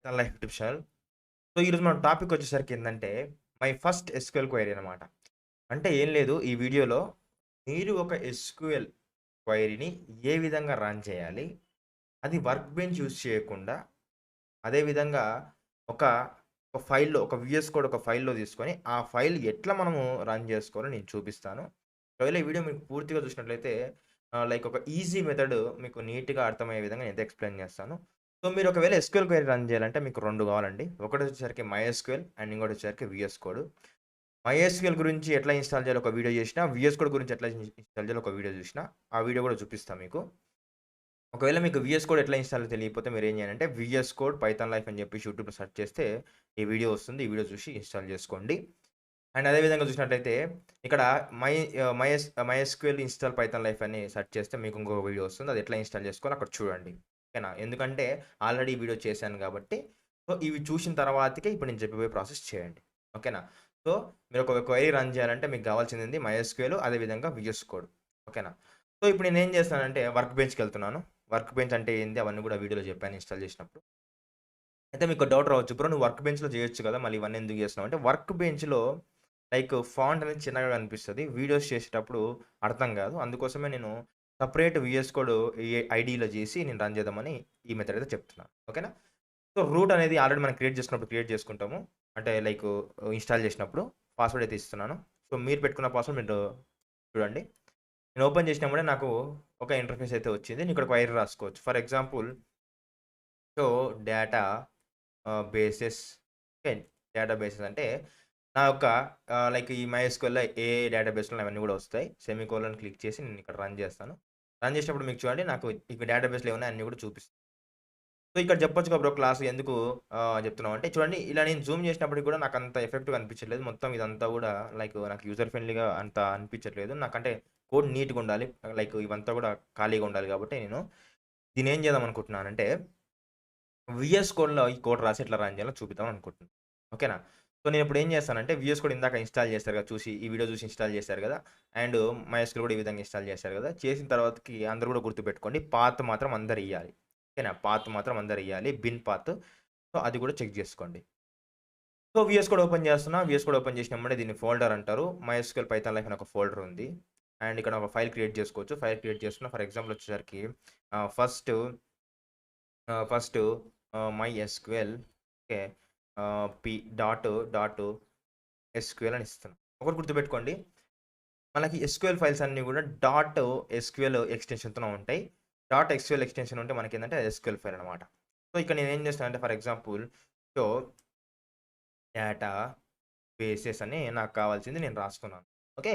Python life YouTube channel. So, ఈరోజు మన topic వచ్చేసరికి ఏందంటే, మై ఫస్ట్ ఎస్‌క్యూఎల్ క్వెరీ అనమాట. అంటే ఏం లేదు ఈ వీడియోలో మీరు ఒక ఎస్‌క్యూఎల్ క్వెరీని ఏ విధంగా రన్ చేయాలి? అది వర్క్ బెంచ్ యూజ్ చేయకుండా, అదే విధంగా ఒక, ఒక ఫైల్‌లో ఒక వీఎస్ కోడ్ ఒక ఫైల్‌లో తీసుకొని, ఆ ఫైల్ ఎట్లా మనము రన్ చేసుకోవాలో నేను చూపిస్తాను. ఒకవేళ ఈ వీడియో మీకు పూర్తిగా చూసినట్లయితే లైక్ ఒక ఈజీ మెథడ్ మీకు నీట్‌గా అర్థమయ్యే విధంగా నేనైతే ఎక్స్‌ప్లెయిన్ చేస్తాను. సో, మీరు ఒకవేళ ఎస్‌క్యూఎల్ క్వెరీ రన్ చేయాలంటే మీకు 2 కావాలండి. ఒకటొచ్చేసరికి మైఎస్‌క్యూఎల్ అండ్ ఇంకోటొచ్చేసరికి వీఎస్ కోడ్. మైఎస్‌క్యూఎల్ గురించి ఎట్లా ఇన్‌స్టాల్ చేయాలో ఒక వీడియో చేసినా, వీఎస్ కోడ్ గురించి ఎట్లా ఇన్‌స్టాల్ చేయాలో ఒక వీడియో చూసినా, ఆ వీడియో కూడా చూపిస్తా మీకు. ఒకవేళ మీకు వీఎస్ కోడ్ ఎట్లా ఇన్‌స్టాల్ తెలియకపోతే మీరేం చేయాలంటే వీఎస్ కోడ్ పైథాన్ లైఫ్ అని చెప్పేసి యూట్యూబ్‌లో సెర్చ్ చేస్తే ఈ వీడియో వస్తుంది. ఈ వీడియో చూసి ఇన్‌స్టాల్ చేసుకోండి. అండ్ అదే విధంగా చూసినట్లయితే ఇక్కడ మైఎస్‌క్యూఎల్ ఇన్‌స్టాల్ పైథాన్ లైఫ్ అని సెర్చ్ చేస్తే మీకు ఇంకొక వీడియో వస్తుంది. అది ఎట్లా ఇన్‌స్టాల్ చేసుకోవాలో అక్కడ చూడండి. ఓకేనా? ఎందుకంటే ఆల్రెడీ ఈ వీడియో చేశాను కాబట్టి, సో, ఇవి చూసిన తర్వాతకే ఇప్పుడు నేను చెప్పబోయే ప్రాసెస్ చేయండి. ఓకేనా? సో, మీరు ఒక క్వెరీ రన్ చేయాలంటే మీకు కావాల్సింది మైఎస్‌క్యూఎల్ అదే విధంగా వీఎస్ కోడ్. ఓకేనా? సో, ఇప్పుడు నేనేం చేస్తానంటే వర్క్ బెంచ్‌కెళ్తున్నాను. వర్క్ బెంచ్ అంటే ఏంది అవన్నీ కూడా వీడియోలో చెప్పాను ఇన్‌స్టాల్ చేసినప్పుడు. అయితే మీకు డౌట్ రావచ్చు. బ్రో నువ్వు వర్క్ బెంచ్‌లో చేయొచ్చు కదా! మళ్ళీ ఇవన్నీ ఎందుకు చేస్తున్నావు? అంటే వర్క్ బెంచ్‌లో లైక్ ఫాంట్ అనేది చిన్నగా కనిపిస్తది. వీడియోస్ చేసేటప్పుడు అర్థం కాదు. అందుకోసమే నేను సెపరేట్ వీఎస్ కోడ్ ఐడీలో చేసి నేను రన్ చేద్దామని ఈ మెథడ్ అయితే చెప్తున్నాను. ఓకేనా? సో, రూట్ అనేది ఆల్రెడీ మనం క్రియేట్ చేసుకున్నప్పుడు క్రియేట్ చేసుకుంటాము. అంటే లైక్ ఇన్‌స్టాల్ చేసినప్పుడు పాస్వర్డ్ అయితే ఇస్తున్నాను. సో, మీరు పెట్టుకున్న పాస్వర్డ్ మీరు చూడండి. నేను ఓపెన్ చేసినప్పుడే నాకు ఒక ఇంటర్ఫేస్ అయితే వచ్చింది. నేను ఇక్కడ క్వెరీ రాసుకోవచ్చు. For example so, data bases okay. Databases అంటే నా యొక్క లైక్ ఈ మైఎస్‌క్యూఎల్‌లో ఏ డేటాబేస్‌లో అవన్నీ కూడా వస్తాయి. సెమికోలన్ క్లిక్ చేసి నేను ఇక్కడ రన్ చేస్తాను. రన్ చేసేటప్పుడు మీకు చూడండి నాకు ఇక్కడ డేటాబేస్‌లో ఏమున్నాయి అన్నీ కూడా చూపిస్తుంది. సో, ఇక్కడ చెప్పొచ్చుగా బ్రో క్లాస్ ఎందుకు చెప్తున్నావు అంటే చూడండి ఇలా నేను జూమ్ చేసినప్పటికి కూడా నాకు అంత ఎఫెక్టివ్‌గా అనిపించట్లేదు. మొత్తం ఇదంతా కూడా లైక్ నాకు యూజర్ ఫ్రెండ్లీగా అంత అనిపించట్లేదు. నాకంటే కోడ్ నీట్‌గా ఉండాలి. లైక్ ఇవంతా కూడా ఖాళీగా ఉండాలి కాబట్టి నేను దీన్నేం చేద్దాం అనుకుంటున్నానంటే వీఎస్ కోడ్‌లో ఈ కోడ్ రాసి ఎట్లా రన్ చేయాలో చూపిద్దాం అనుకుంటున్నాను. ఓకేనా? సో, నేనిప్పుడు ఏం చేస్తానంటే వీఎస్ కోడ్ ఇందాక ఇన్‌స్టాల్ చేశారు కదా! చూసి ఈ వీడియో చూసి ఇన్‌స్టాల్ చేశారు కదా! అండ్ మైఎస్‌క్యూఎల్ కూడా ఈ విధంగా ఇన్‌స్టాల్ చేశారు కదా! చేసిన తర్వాతకి అందరూ కూడా గుర్తుపెట్టుకోండి పాత్ మాత్రం అందరియ్యాలి. ఓకేనా? పాత్ మాత్రం అందరియ్యాలి. Bin path. సో, అది కూడా చెక్ చేసుకోండి. సో, వీఎస్ కోడ్ ఓపెన్ చేస్తున్నా. వీఎస్ కోడ్ ఓపెన్ చేసిన వెంబడే దీన్ని ఫోల్డర్ అంటారు. మైఎస్‌క్యూఎల్ పైథాన్ లైఫ్ అని ఒక ఫోల్డర్ ఉంది. అండ్ ఇక్కడ ఒక ఫైల్ క్రియేట్ చేసుకోవచ్చు. ఫైల్ క్రియేట్ చేస్తున్నా. ఫర్ ఎగ్జాంపుల్ వచ్చేసరికి ఆహ్, first first MySQL okay. P dot SQL అని ఇస్తున్నాం. ఒకటి గుర్తుపెట్టుకోండి. మనకి ఎస్‌క్యూఎల్ ఫైల్స్ అన్నీ గూడా డాట్ ఎస్‌క్యూఎల్ ఎక్స్‌టెన్షన్‌తోనే ఉంటాయి. డాట్ ఎస్‌క్యూఎల్ ఎక్స్‌టెన్షన్ ఉంటే మనకేందంటే ఎస్‌క్యూఎల్ ఫైల్ అనమాట. సో, ఇక్కడ నేనేం చేస్తానంటే for example so, data bases అని నాకు కావాల్సింది నేను రాసుకున్నాను. ఓకే.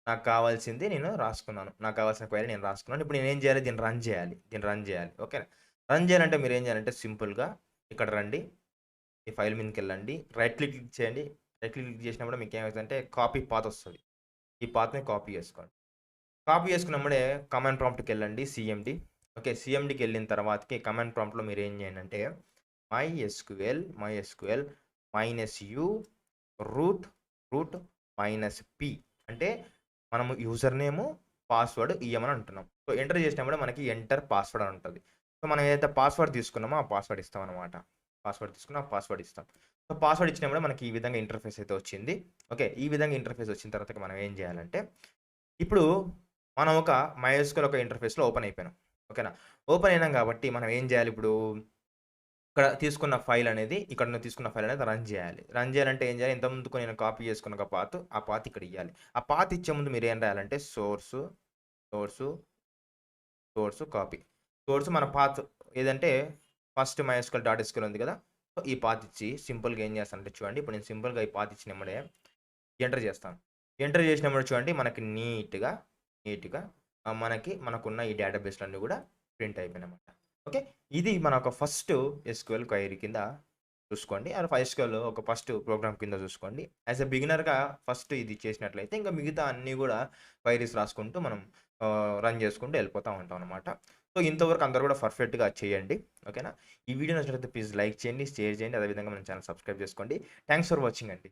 నాకు కావాల్సింది నేను రాసుకున్నాను. నాకు కావాల్సిన క్వెరీ నేను రాసుకున్నాను. ఇప్పుడు నేనేం చేయాలి? దీన్ని రన్ చేయాలి. దీన్ని రన్ చేయాలి. ఓకేనా? రన్ చేయాలంటే మీరేం చేయాలంటే సింపుల్‌గా ఇక్కడ రండి. ఈ ఫైల్ మీదకెళ్ళండి. రైట్ క్లిక్ చేయండి. రైట్ క్లిక్ చేసినప్పుడు మీకేమైతదంటే కాపీ పాత్ ఒస్తది. ఈ పాత్‌ని కాపీ చేసుకోండి. కాపీ చేసుకున్నప్పుడే కమాండ్ ప్రాంప్ట్‌కెళ్ళండి సీఎండీ. ఓకే. సీఎండీకెళ్ళిన తర్వాతకి కమాండ్ ప్రాంప్ట్‌లో మీరేం చేయండంటే MySQL -u root root -p అంటే మనము యూజర్ నేము, పాస్వర్డ్ ఇయ్యమని అంటున్నాం. సో, ఎంటర్ చేసినప్పుడే మనకి ఎంటర్ పాస్వర్డ్ అని ఉంటది. సో, మనం ఏదైతే పాస్వర్డ్ తీసుకున్నామో ఆ పాస్వర్డ్ ఇస్తామనమాట. పాస్వర్డ్ తీసుకుని ఆ పాస్వర్డ్ ఇస్తాం. సో, పాస్వర్డ్ ఇచ్చినప్పుడే మనకి ఈ విధంగా ఇంటర్ఫేస్ అయితే వచ్చింది. ఓకే. ఈ విధంగా ఇంటర్ఫేస్ వచ్చిన తర్వాత మనం ఏం చేయాలంటే ఇప్పుడు మనం ఒక మైఎస్‌క్యూఎల్ ఒక ఇంటర్ఫేస్‌లో ఓపెన్ అయిపోయినాం. ఓకేనా? ఓపెన్ అయినాం కాబట్టి మనం ఏం చేయాలి ఇప్పుడు? ఇక్కడ తీసుకున్న ఫైల్ అనేది ఇక్కడ తీసుకున్న ఫైల్ అనేది రన్ చేయాలి. రన్ చేయాలంటే ఏం చేయాలి? ఇంతకుముందుకు నేను కాపీ చేసుకున్న ఒక పాత్, ఆ పాత్ ఇక్కడ ఇయ్యాలి. ఆ పాత్ ఇచ్చే ముందు మీరేం రాయాలంటే సోర్సు, కాపీ. సోర్స్ మన పాత్ ఏదంటే ఫస్ట్ మైఎస్‌క్యూఎల్ డాట్ ఎస్‌క్యూఎల్ ఉంది కదా! సో, ఈ పాత్ ఇచ్చి సింపుల్‌గా ఏం చేస్తానంటే చూడండి. ఇప్పుడు నేను సింపుల్‌గా ఈ పాత్ ఇచ్చినెమ్మడే ఎంటర్ చేస్తాను. ఎంటర్ చేసినప్పుడు చూడండి మనకి నీట్‌గా మనకున్న ఈ డేటాబేస్‌లన్నీ గూడా ప్రింట్ అయిపోయినాయన్నమాట. ఓకే. ఇది మన ఒక ఫస్ట్ ఎస్‌క్యూఎల్ క్వెరీ కింద చూసుకోండి. ఎస్‌క్యూఎల్ ఒక ఫస్ట్ ప్రోగ్రామ్ కింద చూసుకోండి. యాస్ ఎ బిగినర్‌గా ఫస్ట్ ఇది చేసినట్లయితే ఇంక మిగతా అన్నీ గూడా క్వెరీస్ రాసుకుంటూ మనం రన్ చేసుకుంటూ వెళ్ళిపోతా ఉంటాం అన్నమాట. సో, ఇంతవరకు అందరూ గూడా పర్ఫెక్ట్‌గా చేయండి. ఓకేనా? ఈ వీడియో నచ్చినట్లయితే ప్లీజ్ లైక్ చేయండి, షేర్ చేయండి. అదేవిధంగా మన ఛానెల్ సబ్స్క్రైబ్ చేసుకోండి. థాంక్స్ ఫర్ వాచింగ్ అండి.